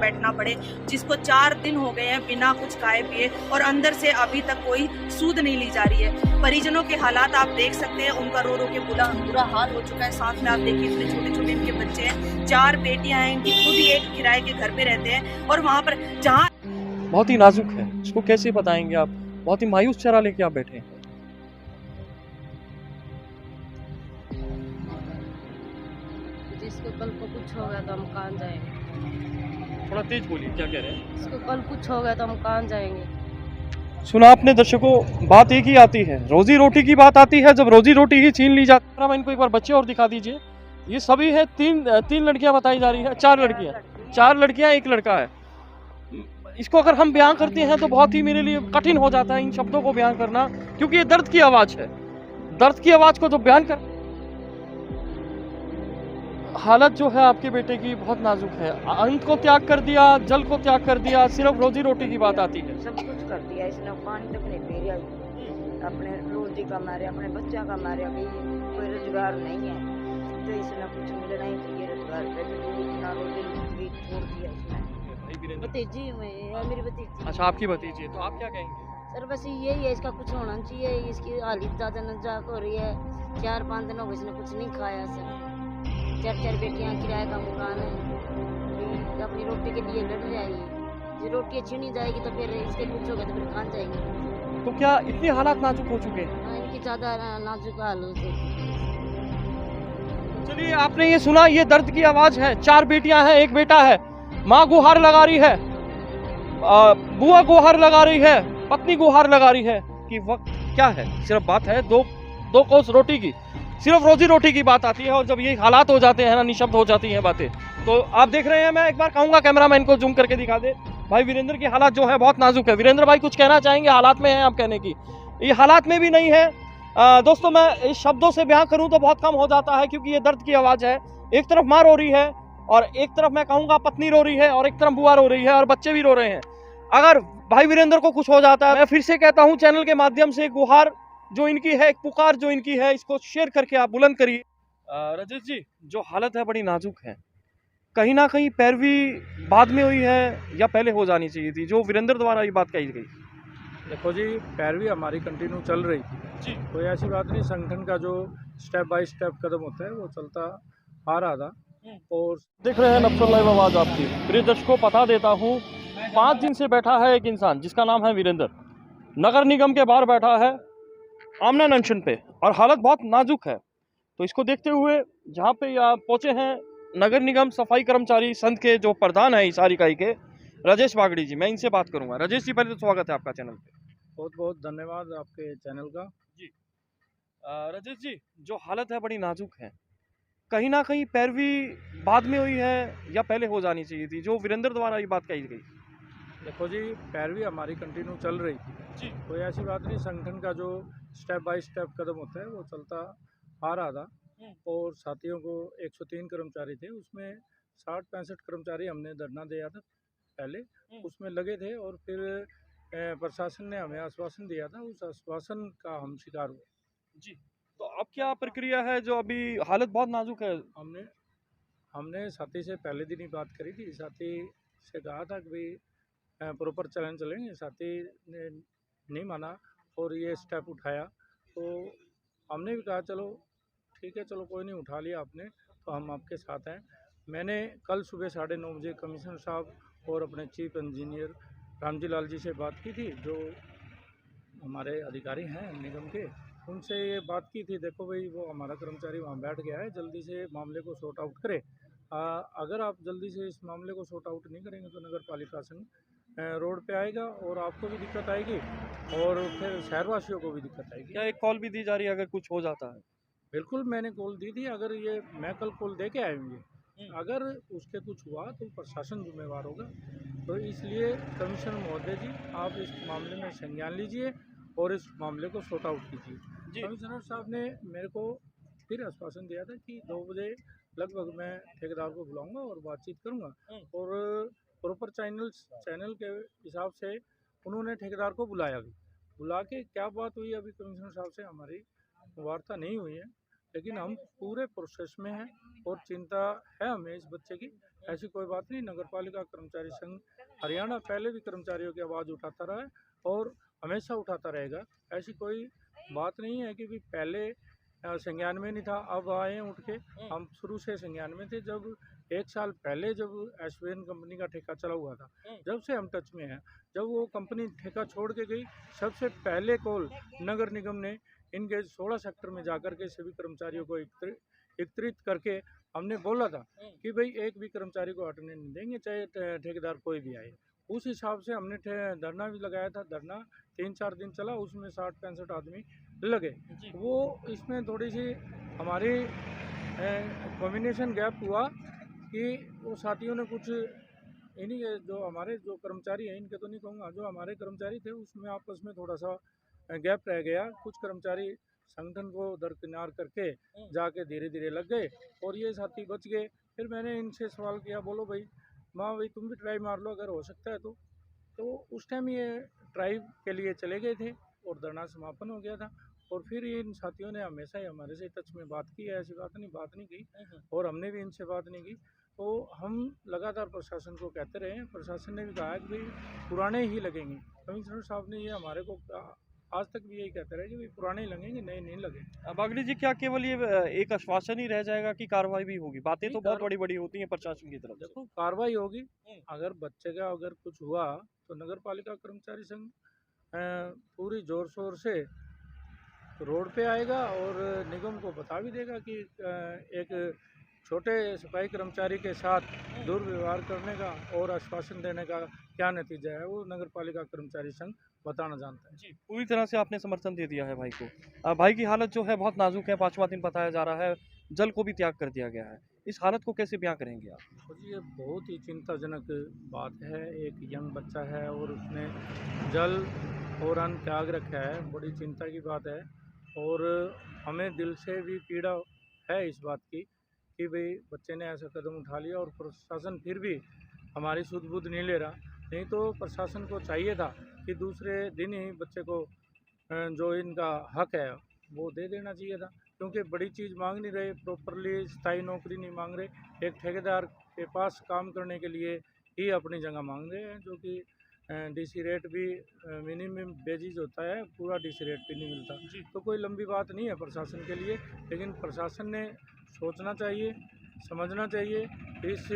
बैठना पड़े, जिसको 4 दिन हो गए हैं बिना कुछ खाए पिए और अंदर से अभी तक कोई सूद नहीं ली जा रही है। परिजनों के हालात आप देख सकते हैं, उनका रो रो के बुरा हाल हो चुका है। साथ में आप देखिए इतने छोटे छोटे इनके बच्चे हैं, 4 बेटियां हैं इनकी, खुद ही एक किराए के घर पे रहते हैं और वहाँ पर जहाँ बहुत ही नाजुक है, इसको कैसे बताएंगे आप? बहुत ही मायूस चेहरा लेके आप बैठे हैं। जिसको कल को कुछ हो गया तो हम कहाँ जाएंगे? थोड़ा तेज बोलिए, क्या कह रहे हैं? इसको कल कुछ हो गया तो हम कहाँ जाएंगे? सुना आपने दर्शकों, बात एक ही आती है, रोजी रोटी की बात आती है। जब रोजी रोटी ही छीन ली जाती है। इनको एक बार बच्चे और दिखा दीजिए। ये सभी है, तीन लड़कियां बताई जा रही है, 4 लड़कियां 1 लड़का है। इसको अगर हम बयान करते हैं तो बहुत ही मेरे लिए कठिन हो जाता है इन शब्दों को बयान करना, क्योंकि ये दर्द की आवाज है। दर्द की आवाज को जो बयान कर, हालत जो है आपके बेटे की बहुत नाजुक है। अंत को त्याग कर दिया, जल को त्याग कर दिया, सिर्फ रोजी रोटी की बात आती है। सब कुछ कर दिया इसने, पानी तक नहीं पी रहा, अपने रोजी का मारे, अपने बच्चा का मारे, अभी कोई रोजगार नहीं है तो इसने कुछ मिलना ही चाहिए रोजगार पे, तो इतना रोजी भी छोड़ दिया इसने। भतीजी है मेरी भतीजी। अच्छा, आपकी भतीजी है, तो आप क्या कहेंगे? सर बस यही है, इसका कुछ होना चाहिए। इसकी हालत ज़्यादा नजाक हो रही है, 4-5 दिन हो गए इसने कुछ नहीं खाया सर। 4 बेटियां, किराए का मकान है, अपनी रोटी के लिए लड़ रहा है। ये रोटी छीनी जाएगी तो फिर इसके कुछ होगा तो फिर कहाँ जाएंगे? तो क्या इतने हालात नाजुक हो चुके हैं? हाँ, इनकी ज़्यादा नाजुक हाल हो चुकी है। चलिए, आपने ये सुना, ये दर्द की आवाज है। 4 बेटियां हैं, 1 बेटा है। माँ गुहार लगा रही है, बुआ गुहार लगा रही है, पत्नी गुहार लगा रही है कि वक्त क्या है। सिर्फ बात है दो कोस रोटी की, सिर्फ रोजी रोटी की बात आती है। और जब ये हालात हो जाते हैं ना, निशब्द हो जाती हैं बातें, तो आप देख रहे हैं। मैं एक बार कहूंगा कैमरामैन को जूम करके दिखा दे भाई, वीरेंद्र की हालात जो है बहुत नाजुक है। वीरेंद्र भाई कुछ कहना चाहेंगे? हालात में है आप कहने की, ये हालात में भी नहीं है। दोस्तों, मैं इस शब्दों से बयां करूं तो बहुत कम हो जाता है, क्योंकि ये दर्द की आवाज है। एक तरफ माँ रो रही है और एक तरफ मैं कहूंगा पत्नी रो रही है और एक तरफ बुआ रो रही है और बच्चे भी रो रहे हैं। अगर भाई वीरेंद्र को कुछ हो जाता है, मैं फिर से कहता हूं चैनल के माध्यम से, गुहार जो इनकी है, एक पुकार जो इनकी है, इसको शेयर करके आप बुलंद करिए। राजेश जी, जो हालत है बड़ी नाजुक है, कहीं ना कहीं पैरवी बाद में हुई है या पहले हो जानी चाहिए थी, जो वीरेंद्र द्वारा ये बात कही गई? देखो जी, पैरवी हमारी कंटिन्यू चल रही थी जी, कोई ऐसी बात नहीं। संगठन का जो स्टेप बाय स्टेप कदम होता है वो चलता आ रहा था। और देख रहे हैं नक्सल लाइव आवाज आपकी। प्रिय दर्शकों, पता देता हूँ, 5 दिन से बैठा है एक इंसान जिसका नाम है वीरेंद्र, नगर निगम के बाहर बैठा है आमना अनशन पे, और हालत बहुत नाजुक है। तो इसको देखते हुए जहाँ पे यहाँ पहुँचे हैं नगर निगम सफाई कर्मचारी संघ के जो प्रधान है इस सारी इकाई के, राजेश बागड़ी जी, मैं इनसे बात करूंगा। राजेश जी, पहले तो स्वागत है आपका चैनल पे। बहुत बहुत धन्यवाद आपके चैनल का। जी, राजेश जी, जो हालत है बड़ी नाजुक है, कहीं ना कहीं पैरवी बाद में हुई है या पहले हो जानी चाहिए थी, जो वीरेंद्र द्वारा ये बात कही गई? देखो जी, पैरवी हमारी कंटिन्यू चल रही थी जी, कोई ऐसी बात नहीं। संगठन का जो स्टेप बाय स्टेप कदम होता है वो चलता आ रहा था। और साथियों को 103 कर्मचारी थे, उसमें 60-65 कर्मचारी हमने धरना दिया था पहले, उसमें लगे थे। और फिर प्रशासन ने हमें आश्वासन दिया था, उस आश्वासन का हम शिकार हुए। जी, तो अब क्या प्रक्रिया है? जो अभी हालत बहुत नाजुक है। हमने साथी से पहले दिन ही बात करी थी। साथी से कहा था कि भाई प्रॉपर चलन चलेंगे, साथी ने नहीं माना और ये स्टेप उठाया। तो हमने भी कहा चलो ठीक है, चलो कोई नहीं, उठा लिया आपने तो हम आपके साथ हैं। मैंने कल सुबह 9:30 बजे कमिश्नर साहब और अपने चीफ इंजीनियर रामजी लाल जी से बात की थी, जो हमारे अधिकारी हैं निगम के, उनसे ये बात की थी। देखो भाई, वो हमारा कर्मचारी वहाँ बैठ गया है, जल्दी से मामले को सॉर्ट आउट करे। अगर आप जल्दी से इस मामले को सॉर्ट आउट नहीं करेंगे तो नगर पालिका संघ रोड पे आएगा और आपको भी दिक्कत आएगी और फिर शहरवासियों को भी दिक्कत आएगी। क्या एक कॉल भी दी जा रही है अगर कुछ हो जाता है? बिल्कुल, मैंने कॉल दी थी। अगर ये मैं कल कॉल दे के आएंगे, अगर उसके कुछ हुआ तो प्रशासन जिम्मेवार होगा। तो इसलिए कमिश्नर महोदय जी, आप इस मामले में संज्ञान लीजिए और इस मामले को सॉर्ट आउट कीजिए। कमिश्नर साहब ने मेरे को फिर आश्वासन दिया था कि 2 बजे लगभग मैं ठेकेदार को बुलाऊंगा और बातचीत करूंगा। और प्रॉपर चैनल के हिसाब से उन्होंने ठेकेदार को बुलाया भी। बुला के क्या बात हुई अभी कमिश्नर साहब से हमारी वार्ता नहीं हुई है, लेकिन हम पूरे प्रोसेस में हैं और चिंता है हमें इस बच्चे की ऐसी कोई बात नहीं। नगर पालिका कर्मचारी संघ हरियाणा पहले भी कर्मचारियों की आवाज़ उठाता रहा है और हमेशा उठाता रहेगा। ऐसी कोई बात नहीं है कि भी पहले संज्ञान में नहीं था, अब आए हैं उठ के। हम शुरू से संज्ञान में थे। जब 1 साल पहले जब एसवीएन कंपनी का ठेका चला हुआ था, जब से हम टच में हैं। जब वो कंपनी ठेका छोड़ के गई, सबसे पहले कॉल नगर निगम ने इनके 16 सेक्टर में जाकर के सभी कर्मचारियों को एकत्रित करके हमने बोला था कि भाई एक भी कर्मचारी को हटने नहीं देंगे, चाहे ठेकेदार कोई भी आए। उस हिसाब से हमने धरना भी लगाया था। धरना 3-4 दिन चला, उसमें 60-65 आदमी लगे। वो इसमें थोड़ी सी हमारी कम्युनिकेशन गैप हुआ कि वो साथियों ने कुछ इन्हीं के जो कर्मचारी हैं, इनके तो नहीं कहूँगा, जो हमारे कर्मचारी थे उसमें आपस में थोड़ा सा गैप रह गया। कुछ कर्मचारी संगठन को दरकिनार करके जाके धीरे धीरे लग गए और ये साथी बच गए। फिर मैंने इनसे सवाल किया, बोलो भाई भाई तुम भी ट्राई मार लो अगर हो सकता है तो उस टाइम ये ट्राई के लिए चले गए थे और धरना समापन हो गया था। और फिर इन साथियों ने हमेशा ही हमारे से टच में बात की है, ऐसी बात नहीं की और हमने भी इनसे बात नहीं की। तो हम लगातार प्रशासन को कहते रहे हैं। प्रशासन ने भी कहा कि भाई पुराने ही लगेंगे। कमिश्नर साहब ने ये हमारे को आज तक भी यही कहते रहे कि भाई पुराने ही लगेंगे, नए नहीं लगे। बागड़ी जी, क्या केवल ये एक आश्वासन ही रह जाएगा कि कार्रवाई भी होगी? बातें तो बहुत बड़ी बड़ी होती हैं प्रशासन की तरफ से। देखो कार्रवाई होगी। अगर बच्चे का अगर कुछ हुआ तो नगर पालिका कर्मचारी संघ पूरी जोर शोर से रोड पे आएगा और निगम को बता भी देगा कि एक छोटे सफाई कर्मचारी के साथ दुर्व्यवहार करने का और आश्वासन देने का क्या नतीजा है, वो नगर पालिका कर्मचारी संघ बताना जानता है। जी, पूरी तरह से आपने समर्थन दे दिया है भाई को। भाई की हालत जो है बहुत नाजुक है, 5वां दिन बताया जा रहा है, जल को भी त्याग कर दिया गया है। इस हालत को कैसे बयां करेंगे आप? तो ये बहुत ही चिंताजनक बात है। एक यंग बच्चा है और उसने जल और अन्न त्याग रखा है, बड़ी चिंता की बात है। और हमें दिल से भी पीड़ा है इस बात की कि भाई बच्चे ने ऐसा कदम उठा लिया और प्रशासन फिर भी हमारी सुध बुध नहीं ले रहा। नहीं तो प्रशासन को चाहिए था कि दूसरे दिन ही बच्चे को जो इनका हक है वो दे देना चाहिए था, क्योंकि बड़ी चीज़ मांग नहीं रहे, प्रॉपरली स्थायी नौकरी नहीं मांग रहे। एक ठेकेदार के पास काम करने के लिए ही अपनी जगह मांग रहे हैं, जो कि डीसी रेट भी मिनिमम बेजिज होता है, पूरा डीसी रेट भी नहीं मिलता। तो कोई लंबी बात नहीं है प्रशासन के लिए, लेकिन प्रशासन ने सोचना चाहिए, समझना चाहिए, इस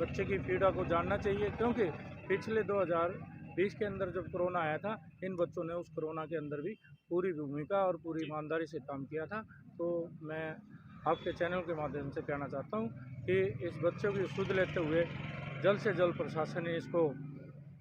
बच्चे की पीड़ा को जानना चाहिए। क्योंकि पिछले 2020 के अंदर जब कोरोना आया था, इन बच्चों ने उस कोरोना के अंदर भी पूरी भूमिका और पूरी ईमानदारी से काम किया था। तो मैं आपके चैनल के माध्यम से कहना चाहता हूँ कि इस बच्चे की सुध लेते हुए जल्द से जल्द प्रशासन इसको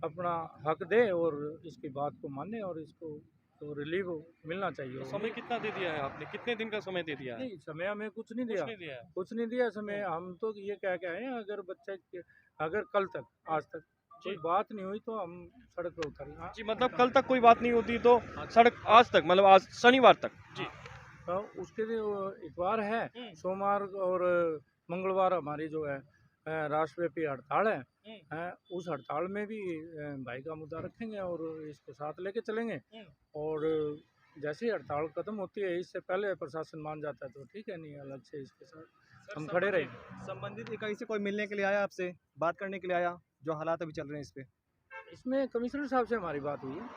अपना हक दे और इसकी बात को माने और इसको तो रिलीव मिलना चाहिए। समय कितना दे दिया है आपने? कितने दिन का समय दे दिया है? नहीं, समय हमें कुछ नहीं दिया, है। कुछ नहीं दिया समय। हम तो ये कह के आए हैं, अगर बच्चे अगर कल तक आज तक कोई बात नहीं हुई तो हम सड़क पर उतरेंगे। हाँ जी, मतलब कल तक कोई बात नहीं होती तो सड़क आज तक, मतलब आज शनिवार तक। जी, तो उसके लिए इतवार है, सोमवार और मंगलवार हमारी जो है राष्ट्रव्यापी हड़ताल है। उस हड़ताल में भी भाई का मुद्दा रखेंगे और इसको साथ लेके चलेंगे। और जैसे ही हड़ताल खत्म होती है, इससे पहले प्रशासन मान जाता है तो ठीक है, नहीं अलग से इसके साथ हम खड़े रहेंगे। संबंधित इकाई से कोई मिलने के लिए आया, आपसे बात करने के लिए आया, जो हालात अभी चल रहे हैं इस पे? इसमें कमिश्नर साहब से हमारी बात हुई है।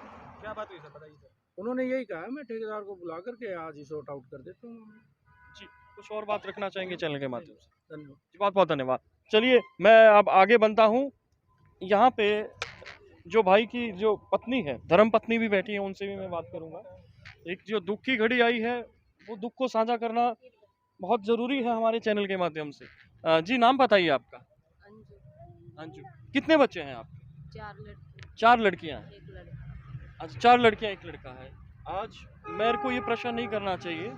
क्या बात हुई सर, बताइए सर। उन्होंने यही कहा, मैं ठेकेदार को बुला करके आज ही सॉर्ट आउट कर देता हूँ। जी, कुछ और बात रखना चाहेंगे चैनल के माध्यम से? धन्यवाद जी, बहुत बहुत धन्यवाद। चलिए मैं अब आगे बनता हूँ। यहाँ पे जो भाई की जो पत्नी है, धर्म पत्नी भी बैठी है, उनसे भी मैं बात करूँगा। एक जो दुख की घड़ी आई है, वो दुख को साझा करना बहुत ज़रूरी है हमारे चैनल के माध्यम से। जी, नाम बताइए आपका? अंजू। अंजू। कितने बच्चे हैं आपके? 4 लड़के 4 लड़कियाँ हैं। 1 लड़का। अच्छा, 4 लड़कियाँ 1 लड़का है। आज मेरे को ये प्रश्न नहीं करना चाहिए,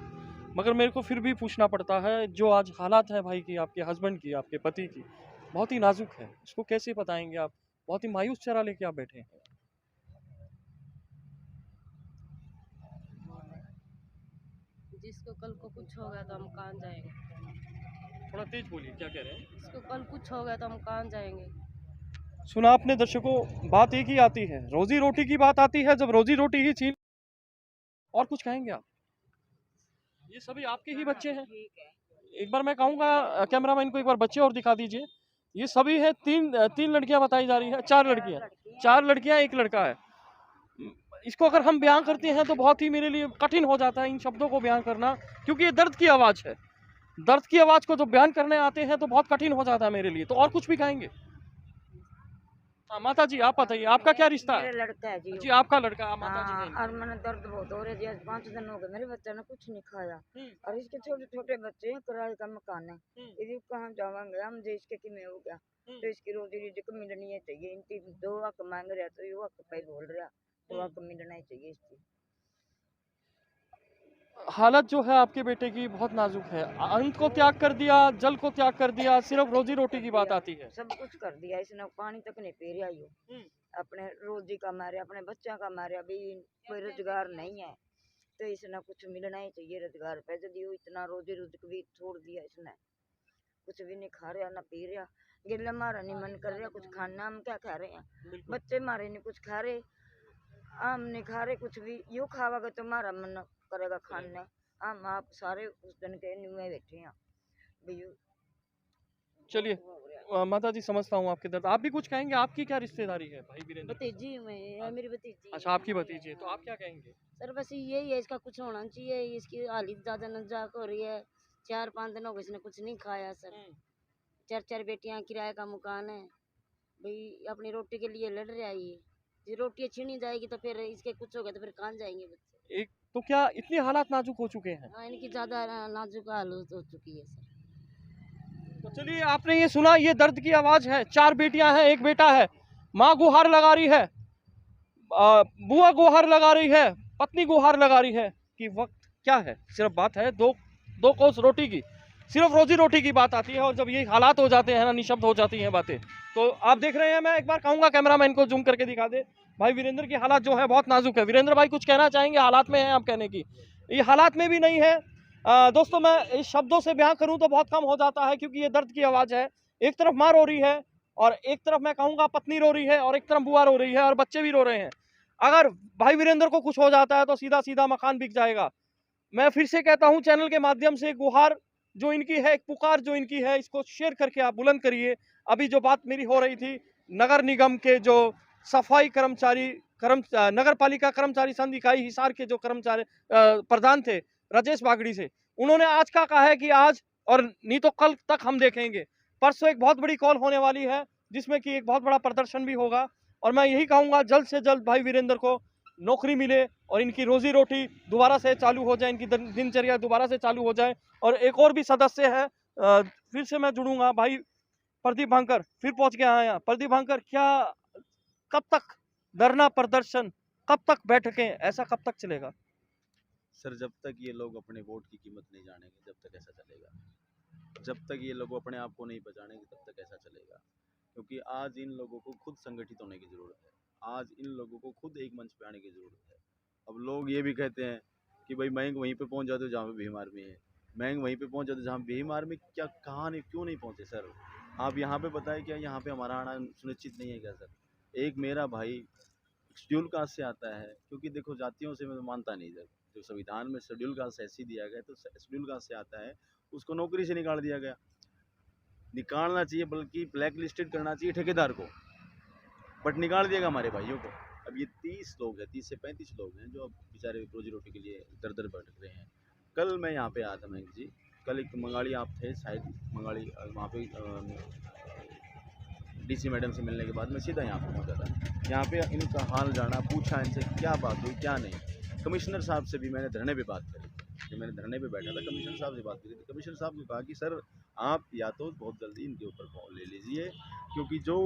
मगर मेरे को फिर भी पूछना पड़ता है। जो आज हालात है भाई की, आपके हस्बैंड की, आपके पति की, बहुत ही नाजुक है। इसको कैसे बताएंगे आप? बहुत ही मायूस चेहरा लेके आप बैठे हैं। जिसको कल को कुछ हो गया तो हम कहाँ जाएंगे? थोड़ा तेज बोलिए, क्या कह रहे हैं? जिसको कल कुछ हो गया तो हम कहाँ जाएंगे? सुना आपने दर्शकों, बात एक ही आती है, रोजी रोटी की बात आती है। जब रोजी रोटी ही छीन, और कुछ कहेंगे आप? ये सभी आपके ही बच्चे हैं। एक बार मैं कहूँगा कैमरामैन को, एक बार बच्चे और दिखा दीजिए। ये सभी है तीन लड़कियां बताई जा रही है, चार लड़कियां एक लड़का है। इसको अगर हम बयान करते हैं तो बहुत ही मेरे लिए कठिन हो जाता है इन शब्दों को बयान करना, क्योंकि ये दर्द की आवाज है। दर्द की आवाज को जब बयान करने आते हैं तो बहुत कठिन हो जाता है मेरे लिए। तो और कुछ भी कहेंगे? हाँ, माता जी आप बताइए, आपका क्या रिश्ता है? मेरा लड़का है जी। जी आपका लड़का, आप माता जी हाँ, कहेंगे। और मैंने दर्द बहुत हो रहा है जी। आज 5 दिन हो गए मेरे बच्चे ने कुछ नहीं खाया। हम्म, और इसके छोटे छोटे बच्चे हैं, किराए का मकान है। हम्म, यदि कहाँ जावांगे हम, जो इसके कि में हो गया हम्म। तो इसकी रोजी रिजक मिलनी है चाहिए। इनकी 2 हक मांग रहा तो ये हक पे बोल रहा, तो हक मिलना ही चाहिए इसकी। हालत जो है आपके बेटे की बहुत नाजुक है। अन्न को त्याग कर दिया, जल को त्याग कर दिया, सिर्फ रोजी रोटी की बात आती है। सब कुछ कर दिया इसने, पानी तक नहीं पी रहा यो। अपने रोजी का मारे, अपने बच्चा का मारे, अभी कोई रोजगार नहीं है तो इसने कुछ मिलना ही चाहिए रोजगार पे। यदि वो इतना रोजी रोजक भी छोड़ दिया इसने, कुछ भी नहीं खा रहा ना पी रहा। गिल्ला मारा नहीं मन कर रहा कुछ खाना, हम क्या खा रहे हैं? बच्चे मारे नहीं कुछ खा रहे, हम नहीं खा रहे कुछ भी। यूँ खावागा तो हमारा मन करेगा खाने। हम आप सारे उस दिन के न्यू बैठे हैं भैया। चलिए माता जी समझता हूँ आपके दर्द। आप भी कुछ कहेंगे? आपकी क्या रिश्तेदारी है भाई वीरेंद्र? भतीजी में मेरी भतीजी अच्छा, आपकी भतीजी है, तो आप क्या कहेंगे? सर बस यही है, इसका कुछ होना चाहिए। इसकी हालत ज़्यादा नाजुक हो रही है। 4-5 दिन हो गए इसने कुछ नहीं खाया सर। 4 बेटियां, किराए का मकान है भाई। अपनी रोटी के लिए लड़ रहा है ये। ये रोटी छीनी जाएगी तो फिर इसके कुछ हो गया तो फिर कहाँ जाएंगे बच्चे? एक तो क्या इतनी हालात नाजुक हो चुके हैं? हाँ, इनकी ज़्यादा नाजुक हालत हो चुकी है सर। तो चलिए आपने ये सुना, ये दर्द की आवाज है। 4 बेटियां हैं, एक बेटा है। माँ गुहार लगा रही है, बुआ गुहार लगा रही है, पत्नी गुहार लगा रही है कि वक्त क्या है। सिर्फ बात है दो कोस रोटी की, सिर्फ रोजी रोटी की बात आती है। और जब ये हालात हो जाते हैं ना, निशब्द हो जाती हैं बातें। तो आप देख रहे हैं, मैं एक बार कहूंगा कैमरामैन को जूम करके दिखा दे भाई, वीरेंद्र की हालात जो है बहुत नाजुक है। वीरेंद्र भाई कुछ कहना चाहेंगे? हालात में है आप कहने की, ये हालात में भी नहीं है। दोस्तों मैं इस शब्दों से बयां करूं तो बहुत कम हो जाता है, क्योंकि ये दर्द की आवाज है। एक तरफ माँ रो रही है और एक तरफ मैं कहूंगा पत्नी रो रही है और एक तरफ बुआ रो रही है और बच्चे भी रो रहे हैं। अगर भाई वीरेंद्र को कुछ हो जाता है तो सीधा सीधा मकान बिक जाएगा। मैं फिर से कहता हूं, चैनल के माध्यम से गुहार जो इनकी है, एक पुकार जो इनकी है, इसको शेयर करके आप बुलंद करिए। अभी जो बात मेरी हो रही थी, नगर निगम के जो सफाई कर्मचारी, नगर पालिका कर्मचारी संघ इकाई हिसार के जो कर्मचारी प्रधान थे राजेश बागड़ी से, उन्होंने आज का कहा है कि आज और नहीं तो कल तक हम देखेंगे। परसों एक बहुत बड़ी कॉल होने वाली है जिसमें कि एक बहुत बड़ा प्रदर्शन भी होगा। और मैं यही कहूंगा जल्द से जल्द भाई वीरेंद्र को नौकरी मिले और इनकी रोजी रोटी दोबारा से चालू हो जाए, इनकी दिनचर्या दोबारा से चालू हो जाए। और एक और भी सदस्य है, फिर से मैं जुड़ूंगा भाई प्रदीप भांकर, फिर पहुंच गया यहाँ। प्रदीप भांकर, क्या कब तक धरना प्रदर्शन, कब तक बैठकें, ऐसा कब तक चलेगा? सर जब तक ये लोग अपने वोट की कीमत नहीं जानेंगे जब तक ऐसा चलेगा। जब तक ये लोग अपने आप को नहीं पहचानेंगे तब तक ऐसा चलेगा। क्योंकि आज इन लोगों को खुद संगठित होने की ज़रूरत है। आज इन लोगों को खुद एक मंच पे आने की ज़रूरत है। अब लोग ये भी कहते हैं कि भाई महंग वहीं पे पहुंच जाते हो जहाँ पे भीम आर्मी है, महंग वहीं पे पहुंच जाते हो जहाँ भीम आर्मी। क्या कहाँ नहीं, क्यों नहीं पहुंचे सर? आप यहाँ पे बताएं, क्या यहाँ पे हमारा आना सुनिश्चित नहीं है क्या सर? एक मेरा भाई शेड्यूल कास्ट से आता है, क्योंकि देखो जातियों से मैं मानता नहीं सर। जो संविधान में शेड्यूल कास्ट ऐसे दिया गया, तो शेड्यूल कास्ट से आता है, उसको नौकरी से निकाल दिया गया। निकालना चाहिए, बल्कि ब्लैक लिस्टेड करना चाहिए ठेकेदार को, बट निकाल दिएगा हमारे भाइयों को। अब ये 30 लोग हैं, 30 से 35 लोग हैं जो अब बेचारे रोजी रोटी के लिए दर दर भटक रहे हैं। कल मैं यहाँ पे आया था मयंक जी, कल एक मंगाड़ी आप थे शायद, मंगाड़ी वहाँ पे डीसी मैडम से मिलने के बाद मैं सीधा यहाँ पे पहुँचा था। यहाँ पे इनका हाल जाना, पूछा इनसे क्या बात हुई क्या नहीं। कमिश्नर साहब से भी मैंने धरने पे बात करी, जब मैंने धरने पे बैठा था कमिश्नर साहब से बात करी थी। कमिश्नर साहब ने कहा कि सर आप या तो बहुत जल्दी इनके ऊपर कॉल ले लीजिए, क्योंकि जो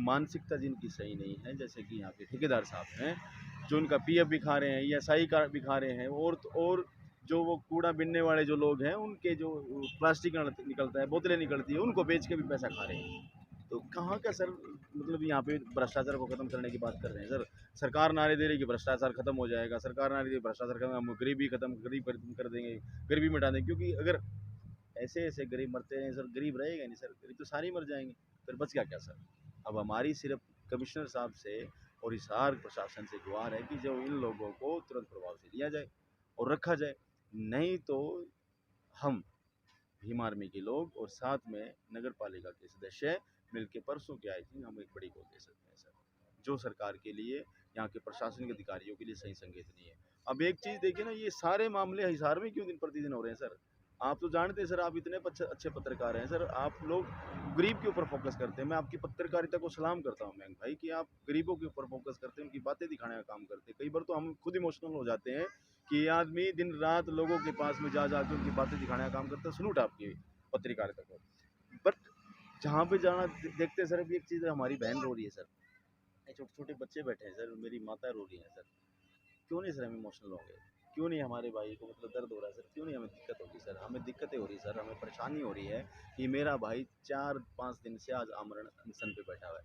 मानसिकता जिनकी सही नहीं है, जैसे कि यहाँ पे ठेकेदार साहब हैं जो उनका पीएफ भी खा रहे हैं या SI कार्ड भी खा रहे हैं, और जो वो कूड़ा बिनने वाले जो लोग हैं उनके जो प्लास्टिक निकलता है, बोतलें निकलती है, उनको बेच के भी पैसा खा रहे हैं। तो कहाँ का सर, मतलब यहाँ पे भ्रष्टाचार को खत्म करने की बात कर रहे हैं सर। सरकार नारे दे रही है कि भ्रष्टाचार खत्म हो जाएगा, सरकार नारे दे रही है भ्रष्टाचार खत्म, हम गरीबी खत्म, गरीब कर देंगे, गरीबी मिटा देंगे। क्योंकि अगर ऐसे ऐसे गरीब मरते हैं सर, गरीब रहेगा नहीं सर, गरीब तो सारे मर जाएंगे, फिर बच गया क्या सर? अब हमारी सिर्फ कमिश्नर साहब से और हिसार प्रशासन से गुहार है कि जो इन लोगों को तुरंत प्रभाव से लिया जाए और रखा जाए, नहीं तो हम भीम आर्मी के लोग और साथ में नगर पालिका के सदस्य मिल के परसों की आई थी, हम एक बड़ी गोल दे सकते हैं सर, जो सरकार के लिए, यहाँ के प्रशासनिक अधिकारियों के लिए सही संकेत नहीं है। अब एक चीज़ देखिए ना, ये सारे मामले हिसार में क्यों दिन प्रतिदिन हो रहे हैं सर? आप तो जानते हैं सर, आप इतने अच्छे पत्रकार हैं सर, आप लोग गरीब के ऊपर फोकस करते हैं। मैं आपकी पत्रकारिता को सलाम करता हूँ मयंक भाई, कि आप गरीबों के ऊपर फोकस करते हैं, उनकी बातें दिखाने का काम करते हैं। कई बार तो हम खुद इमोशनल हो जाते हैं कि आदमी दिन रात लोगों के पास में जा के उनकी बातें दिखाने का काम करता है। सलूट आपकी पत्रकारिता को। बट जहाँ पे जाना देखते हैं सर, अभी एक चीज़ है, हमारी बहन रो रही है सर, छोटे छोटे बच्चे बैठे हैं सर, मेरी माता रो रही है सर, क्यों नहीं सर हम इमोशनल होंगे? क्यों नहीं हमारे भाई को मतलब दर्द हो रहा है सर? क्यों नहीं हमें दिक्कत होगी सर? हमें दिक्कतें हो रही सर, हमें परेशानी हो रही है कि मेरा भाई 4-5 दिन से आज आमरण अनशन पे बैठा हुआ है।